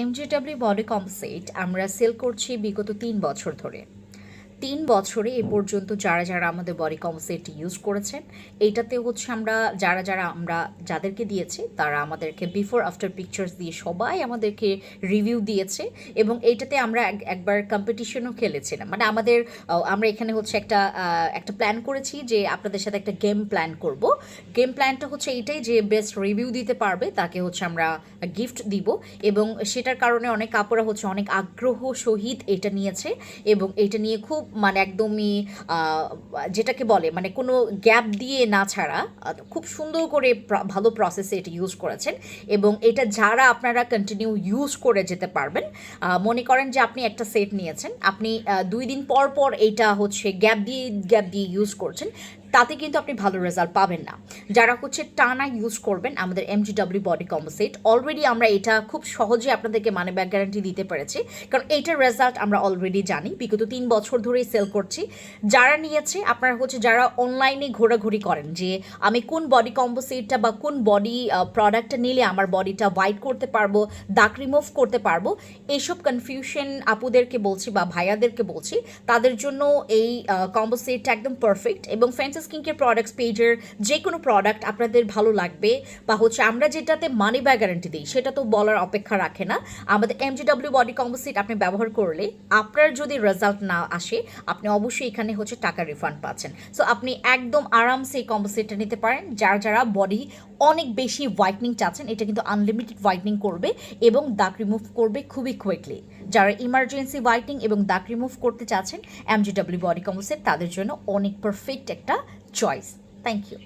এমজিডব্লিউ body composite আমরা sell করছি বিগত ৩ বছর ধরে। ৩ বছরে এ পর্যন্ত যারা যারা আমাদের বডি কম্পোজিট ইউজ করেছেন, এইটাতে হচ্ছে আমরা যাদেরকে দিয়েছি তারা আমাদেরকে বিফোর আফটার পিকচার্স দিয়ে সবাই আমাদেরকে রিভিউ দিয়েছে। এবং এইটাতে আমরা একবার কম্পিটিশনও খেলেছিলাম। মানে আমরা এখানে হচ্ছে একটা প্ল্যান করেছি যে আপনাদের সাথে একটা গেম প্ল্যান করব। গেম প্ল্যানটা হচ্ছে এইটাই যে বেস্ট রিভিউ দিতে পারবে তাকে হচ্ছে আমরা গিফট দিব। এবং সেটার কারণে অনেক আপুরা হচ্ছে অনেক আগ্রহ সহিত এটা নিয়েছে এবং এটা নিয়ে খুব মানে একদমই যেটাকে বলে মানে কোনো গ্যাপ দিয়ে না ছাড়া খুব সুন্দর করে ভালো প্রসেসে এটা ইউজ করেছেন। এবং এটা যারা আপনারা কন্টিনিউ ইউজ করে যেতে পারবেন। মনে করেন যে আপনি একটা সেট নিয়েছেন, আপনি 2 দিন পর পর এইটা হচ্ছে গ্যাপ দিয়ে ইউজ করছেন, তাতে কিন্তু আপনি ভালো রেজাল্ট পাবেন না। যারা হচ্ছে টানা ইউজ করবেন আমাদের এমজিডব্লিউ বডি কম্পোজিট, অলরেডি আমরা এটা খুব সহজে আপনাদেরকে মানি ব্যাক গ্যারান্টি দিতে পেরেছি, কারণ এইটার রেজাল্ট আমরা অলরেডি জানি। বিগত 3 বছর ধরেই সেল করছি। যারা নিয়েছে আপনারা হচ্ছে যারা অনলাইনে ঘোরাঘুরি করেন যে আমি কোন বডি কম্পোজিটটা বা কোন বডি প্রোডাক্টটা নিলে আমার বডিটা হোয়াইট করতে পারবো, দাগ রিমুভ করতে পারবো, এইসব কনফিউশন আপুদেরকে বলছি বা ভাইয়াদেরকে বলছি, তাদের জন্য এই কম্পোজিটটা একদম পারফেক্ট। এবং ফ্যান্সি স্কিনকেয়ার প্রোডাক্টস পেজের যে কোনো প্রোডাক্ট আপনাদের ভালো লাগবে বা হচ্ছে আমরা যেটাতে মানি ব্যাক গ্যারান্টি দিই সেটা তো বলার অপেক্ষা রাখে না। আমাদের এমজিডব্লিউ বডি কম্পোজিট আপনি ব্যবহার করলে আপনার যদি রেজাল্ট না আসে, আপনি অবশ্যই এখানে হচ্ছে টাকা রিফান্ড পাচ্ছেন। সো আপনি একদম আরামসে এই কম্পোজিটটা নিতে পারেন। যারা বডি অনেক বেশি হোয়াইটনিং চাচ্ছেন, এটা কিন্তু আনলিমিটেড হোয়াইটনিং করবে এবং দাগ রিমুভ করবে খুবই কুইকলি। যারা ইমার্জেন্সি হোয়াইটনিং এবং দাগ রিমুভ করতে চাচ্ছেন, এমজিডব্লিউ বডি কম্পোজিট তাদের জন্য অনেক পারফেক্ট একটা চয়েস। Thank you.